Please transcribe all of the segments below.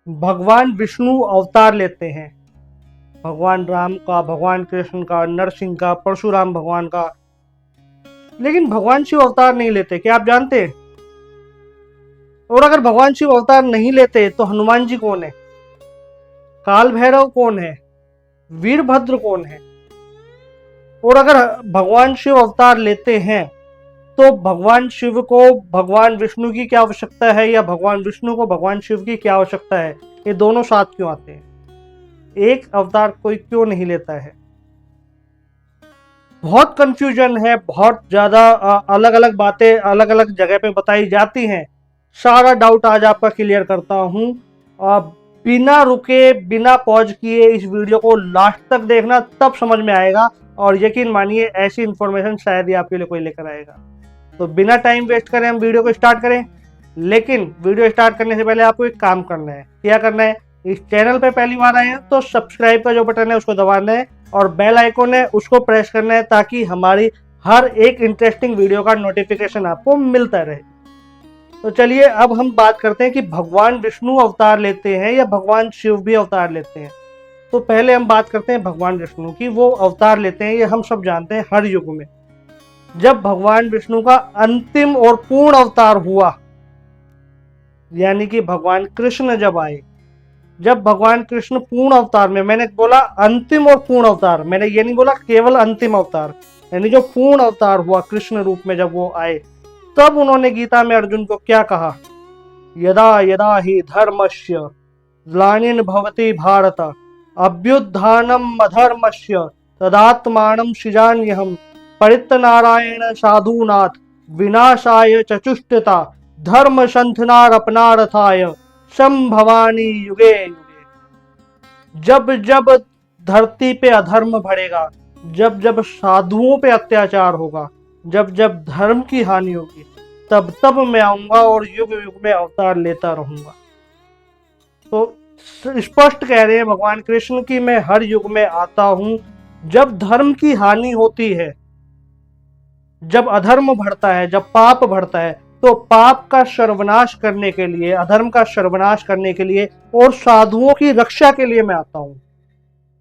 भगवान विष्णु अवतार लेते हैं, भगवान राम का, भगवान कृष्ण का, नरसिंह का, परशुराम भगवान का, लेकिन भगवान शिव अवतार नहीं लेते। क्या आप जानते हैं? और अगर भगवान शिव अवतार नहीं लेते तो हनुमान जी कौन है, काल भैरव कौन है, वीरभद्र कौन है? और अगर भगवान शिव अवतार लेते हैं तो भगवान शिव को भगवान विष्णु की क्या आवश्यकता है, या भगवान विष्णु को भगवान शिव की क्या आवश्यकता है? ये दोनों साथ क्यों आते हैं? एक अवतार कोई क्यों नहीं लेता है? बहुत कंफ्यूजन है, बहुत ज्यादा अलग अलग बातें अलग अलग जगह पे बताई जाती हैं। सारा डाउट आज आपका क्लियर करता हूं। बिना रुके, बिना पॉज किए इस वीडियो को लास्ट तक देखना, तब समझ में आएगा। और यकीन मानिए ऐसी इंफॉर्मेशन शायद ही आपके लिए कोई लेकर आएगा। तो बिना टाइम वेस्ट करें हम वीडियो को स्टार्ट करें। लेकिन वीडियो स्टार्ट करने से पहले आपको एक काम करना है। क्या करना है? इस चैनल पे पहली बार आए हैं तो सब्सक्राइब का जो बटन है उसको दबाना है और बेल आइकन है उसको प्रेस करना है, ताकि हमारी हर एक इंटरेस्टिंग वीडियो का नोटिफिकेशन आपको मिलता रहे। तो चलिए अब हम बात करते हैं कि भगवान विष्णु अवतार लेते हैं या भगवान शिव भी अवतार लेते हैं। तो पहले हम बात करते हैं भगवान विष्णु की। वो अवतार लेते हैं, ये हम सब जानते हैं, हर युग में। जब भगवान विष्णु का अंतिम और पूर्ण अवतार हुआ, यानी कि भगवान कृष्ण जब आए, जब भगवान कृष्ण पूर्ण अवतार में, मैंने बोला अंतिम और पूर्ण अवतार, मैंने ये नहीं बोला केवल अंतिम अवतार, यानी जो पूर्ण अवतार हुआ कृष्ण रूप में जब वो आए, तब उन्होंने गीता में अर्जुन को क्या कहा? यदा यदा ही धर्मस्य ग्लानिर्भवति भारत अभ्युत्थानम् अधर्मस्य तदात्मानं सृजाम्यहम् परित्रनारायण साधूनाथ विनाशाय चतुष्टयता धर्म संस्थापनार्थाय संभवामि युगे युगे। जब जब धरती पे अधर्म बढ़ेगा, जब जब साधुओं पे अत्याचार होगा, जब जब धर्म की हानि होगी, तब तब मैं आऊंगा और युग युग में अवतार लेता रहूंगा। तो स्पष्ट कह रहे हैं भगवान कृष्ण की मैं हर युग में आता हूं। जब धर्म की हानि होती है, जब अधर्म बढ़ता है, जब पाप बढ़ता है, तो पाप का सर्वनाश करने के लिए, अधर्म का सर्वनाश करने के लिए और साधुओं की रक्षा के लिए मैं आता हूं।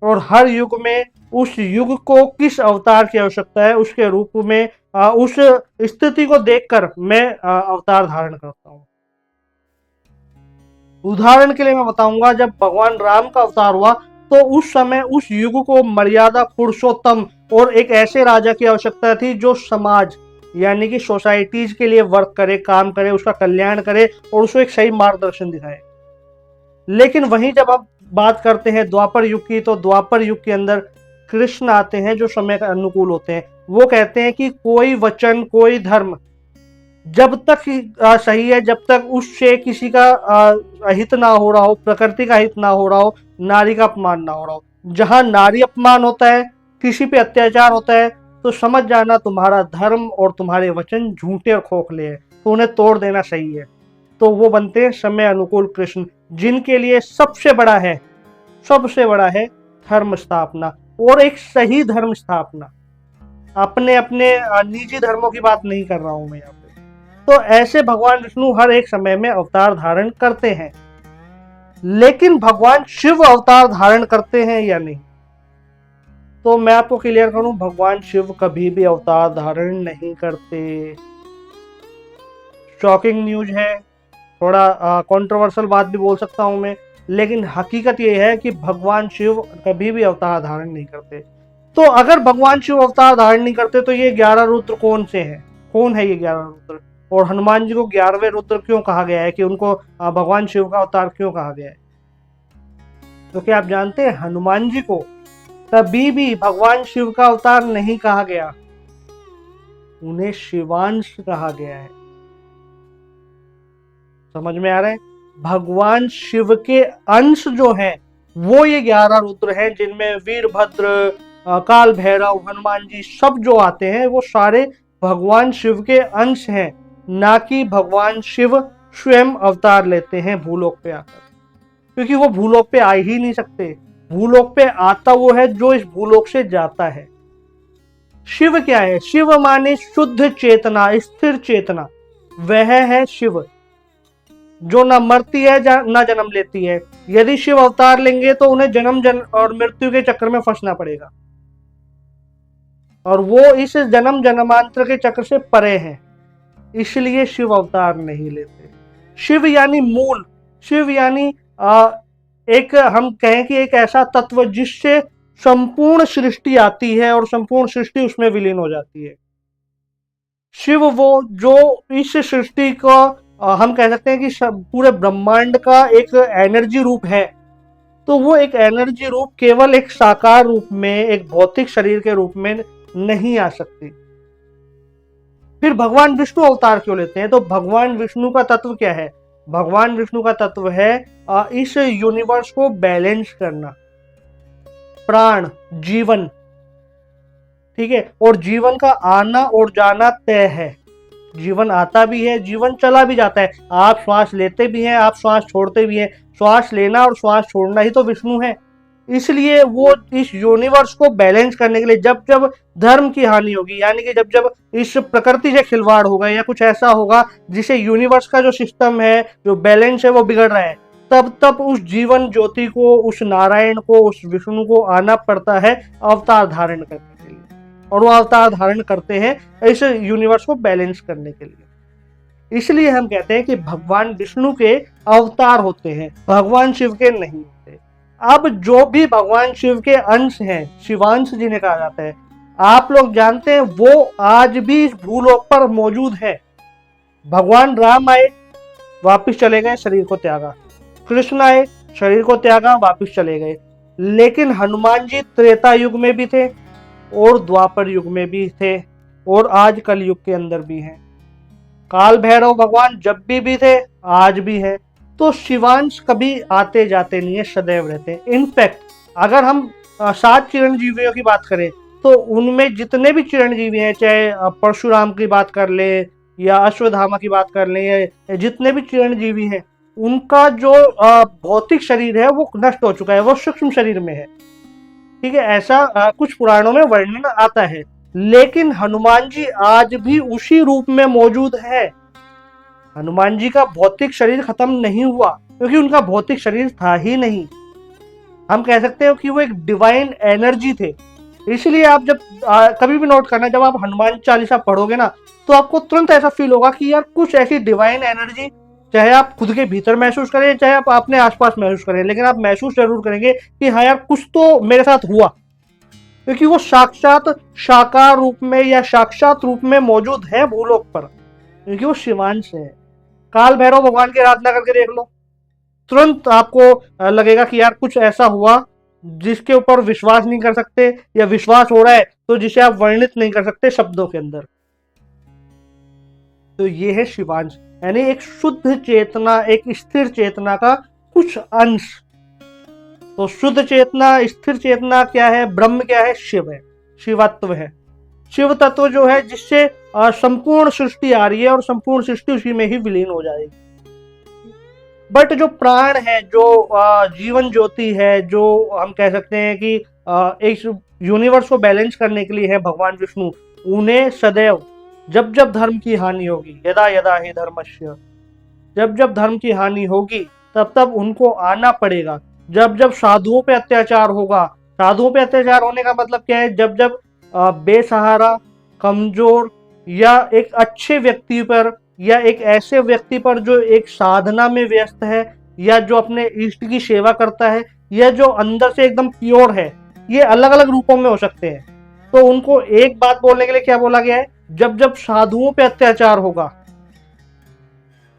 और हर युग में उस युग को किस अवतार की आवश्यकता है, उसके रूप में उस स्थिति को देखकर मैं अवतार धारण करता हूं। उदाहरण के लिए मैं बताऊंगा, जब भगवान राम का अवतार हुआ तो उस समय उस युग को मर्यादा पुरुषोत्तम और एक ऐसे राजा की आवश्यकता थी जो समाज, यानी कि सोसाइटीज के लिए वर्क करे, काम करे, उसका कल्याण करे और उसको एक सही मार्गदर्शन दिखाए। लेकिन वहीं जब आप बात करते हैं द्वापर युग की, तो द्वापर युग के अंदर कृष्ण आते हैं जो समय के अनुकूल होते हैं। वो कहते हैं कि कोई वचन, कोई धर्म जब तक सही है, जब तक उससे किसी का हित ना हो रहा हो, प्रकृति का हित ना हो रहा हो, नारी का अपमान ना हो रहा हो। जहां नारी अपमान होता है, किसी पे अत्याचार होता है, तो समझ जाना तुम्हारा धर्म और तुम्हारे वचन झूठे और खोखले हैं, तो उन्हें तोड़ देना सही है। तो वो बनते हैं समय अनुकूल कृष्ण, जिनके लिए सबसे बड़ा है धर्म स्थापना, और एक सही धर्म स्थापना। अपने अपने निजी धर्मों की बात नहीं कर रहा हूं मैं यहाँ पे। तो ऐसे भगवान विष्णु हर एक समय में अवतार धारण करते हैं। लेकिन भगवान शिव अवतार धारण करते हैं या नहीं? तो मैं आपको क्लियर करूं, भगवान शिव कभी भी अवतार धारण नहीं करते। शॉकिंग न्यूज है, थोड़ा कंट्रोवर्शियल बात भी बोल सकता हूं मैं, लेकिन हकीकत यह है कि भगवान शिव कभी भी अवतार धारण नहीं करते। तो अगर भगवान शिव अवतार धारण नहीं करते तो ये 11 रुद्र कौन से हैं? कौन है ये 11 रुद्र? और हनुमान जी को 11वें रुद्र क्यों कहा गया है, कि उनको भगवान शिव का अवतार क्यों कहा गया है? तो क्या आप जानते हैं हनुमान जी को कभी भी भगवान शिव का अवतार नहीं कहा गया, उन्हें शिवांश कहा गया है। समझ में आ रहा है? भगवान शिव के अंश जो हैं वो ये 11 रुद्र हैं, जिनमें वीरभद्र, काल भैरव, हनुमान जी सब जो आते हैं वो सारे भगवान शिव के अंश हैं, ना कि भगवान शिव स्वयं अवतार लेते हैं भूलोक पे आकर, क्योंकि वो भूलोक पे आ ही नहीं सकते। भूलोक पे आता वो है जो इस भूलोक से जाता है। शिव क्या है? शिव माने शुद्ध चेतना, स्थिर चेतना, वह है शिव। जो ना मरती है ना जन्म लेती है। यदि शिव अवतार लेंगे तो उन्हें जन्म और मृत्यु के चक्कर में फंसना पड़ेगा, और वो इस जन्म जन्मांतर के चक्र से परे हैं, इसलिए शिव अवतार नहीं लेते। शिव यानी मूल, शिव यानी एक, हम कहें कि एक ऐसा तत्व जिससे संपूर्ण सृष्टि आती है और संपूर्ण सृष्टि उसमें विलीन हो जाती है। शिव वो जो इस सृष्टि को हम कह सकते हैं कि पूरे ब्रह्मांड का एक एनर्जी रूप है। तो वो एक एनर्जी रूप केवल एक साकार रूप में, एक भौतिक शरीर के रूप में नहीं आ सकती। फिर भगवान विष्णु अवतार क्यों लेते हैं? तो भगवान विष्णु का तत्व क्या है? भगवान विष्णु का तत्व है इस यूनिवर्स को बैलेंस करना, प्राण, जीवन, ठीक है। और जीवन का आना और जाना तय है, जीवन आता भी है, जीवन चला भी जाता है। आप श्वास लेते भी हैं, आप श्वास छोड़ते भी हैं। श्वास लेना और श्वास छोड़ना ही तो विष्णु है। इसलिए वो इस यूनिवर्स को बैलेंस करने के लिए जब जब धर्म की हानि होगी, यानी कि जब जब इस प्रकृति से खिलवाड़ होगा या कुछ ऐसा होगा जिसे यूनिवर्स का जो सिस्टम है, जो बैलेंस है, वो बिगड़ रहा है, तब तब उस जीवन ज्योति को, उस नारायण को, उस विष्णु को आना पड़ता है अवतार धारण करने के लिए। और वो अवतार धारण करते हैं इस यूनिवर्स को बैलेंस करने के लिए। इसलिए हम कहते हैं कि भगवान विष्णु के अवतार होते हैं, भगवान शिव के नहीं होते। अब जो भी भगवान शिव के अंश हैं, शिवांश जिन्हें कहा जाता है, आप लोग जानते हैं वो आज भी इस भूलोक पर मौजूद है। भगवान राम आए, वापिस चले गए, शरीर को त्यागा। कृष्ण आए, शरीर को त्यागा, वापिस चले गए। लेकिन हनुमान जी त्रेता युग में भी थे और द्वापर युग में भी थे और आज कल युग के अंदर भी हैं। काल भैरव भगवान जब भी थे, आज भी है। तो शिवांश कभी आते जाते नहीं है, सदैव रहते हैं। इनफैक्ट अगर हम 7 चिरंजीवियों की बात करें तो उनमें जितने भी चिरंजीवी हैं, चाहे परशुराम की बात कर ले या अश्वत्थामा की बात कर ले, या जितने भी चिरंजीवी हैं, उनका जो भौतिक शरीर है वो नष्ट हो चुका है, वो सूक्ष्म शरीर में है, ठीक है। ऐसा कुछ पुराणों में वर्णन आता है। लेकिन हनुमान जी आज भी उसी रूप में मौजूद है। हनुमान जी का भौतिक शरीर खत्म नहीं हुआ, क्योंकि उनका भौतिक शरीर था ही नहीं। हम कह सकते हो कि वो एक डिवाइन एनर्जी थे। इसलिए आप जब कभी भी नोट करना, जब आप हनुमान चालीसा पढ़ोगे ना, तो आपको तुरंत ऐसा फील होगा कि यार कुछ ऐसी डिवाइन एनर्जी, चाहे आप खुद के भीतर महसूस करें, चाहे आप अपने आसपास महसूस करें, लेकिन आप महसूस जरूर करेंगे कि हाँ यार कुछ तो मेरे साथ हुआ, क्योंकि वो साक्षात साकार रूप में या साक्षात रूप में मौजूद है भूलोक पर, क्योंकि वो शिवांश है। काल भैरव भगवान की आराधना करके देख लो, तुरंत आपको लगेगा कि यार कुछ ऐसा हुआ जिसके ऊपर विश्वास नहीं कर सकते, या विश्वास हो रहा है तो जिसे आप वर्णित नहीं कर सकते शब्दों के अंदर। तो ये है शिवांश, यानी एक शुद्ध चेतना, एक स्थिर चेतना का कुछ अंश। तो शुद्ध चेतना, स्थिर चेतना क्या है? ब्रह्म क्या है? शिव है, शिवत्व है। शिव तत्व जो है जिससे संपूर्ण सृष्टि आ रही है और संपूर्ण सृष्टि उसी में ही विलीन हो जाएगी। बट जो प्राण है, जो जीवन ज्योति है, जो हम कह सकते हैं कि एक यूनिवर्स को बैलेंस करने के लिए है भगवान विष्णु, उन्हें सदैव जब जब धर्म की हानि होगी, यदा यदा ही धर्मस्य, जब जब धर्म की हानि होगी तब तब उनको आना पड़ेगा। जब जब साधुओं पे अत्याचार होगा, साधुओं पे अत्याचार होने का मतलब क्या है? जब जब बेसहारा, कमजोर या एक अच्छे व्यक्ति पर, या एक ऐसे व्यक्ति पर जो एक साधना में व्यस्त है, या जो अपने इष्ट की सेवा करता है, या जो अंदर से एकदम प्योर है, ये अलग अलग रूपों में हो सकते हैं। तो उनको एक बात बोलने के लिए क्या बोला गया है? जब जब साधुओं पे अत्याचार होगा,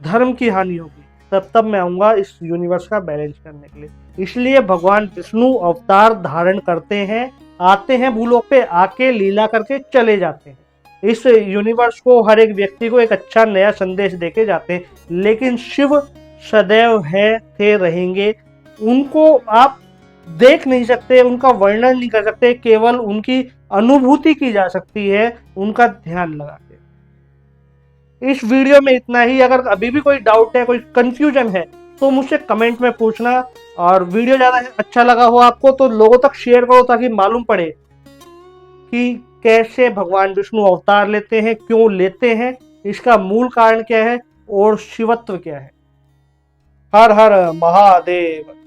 धर्म की हानि होगी, तब तब मैं आऊंगा इस यूनिवर्स का बैलेंस करने के लिए। इसलिए भगवान विष्णु अवतार धारण करते हैं, आते हैं भूलोक पे, आके लीला करके चले जाते हैं। इस यूनिवर्स को, हर एक व्यक्ति को एक अच्छा नया संदेश देके जाते हैं। लेकिन शिव सदैव है, थे, रहेंगे। उनको आप देख नहीं सकते, उनका वर्णन नहीं कर सकते, केवल उनकी अनुभूति की जा सकती है, उनका ध्यान लगा के। इस वीडियो में इतना ही। अगर अभी भी कोई डाउट है, कोई कंफ्यूजन है, तो मुझसे कमेंट में पूछना। और वीडियो ज़्यादा अच्छा लगा हो आपको तो लोगों तक शेयर करो, ताकि मालूम पड़े कि कैसे भगवान विष्णु अवतार लेते हैं, क्यों लेते हैं, इसका मूल कारण क्या है और शिवत्व क्या है। हर हर महादेव।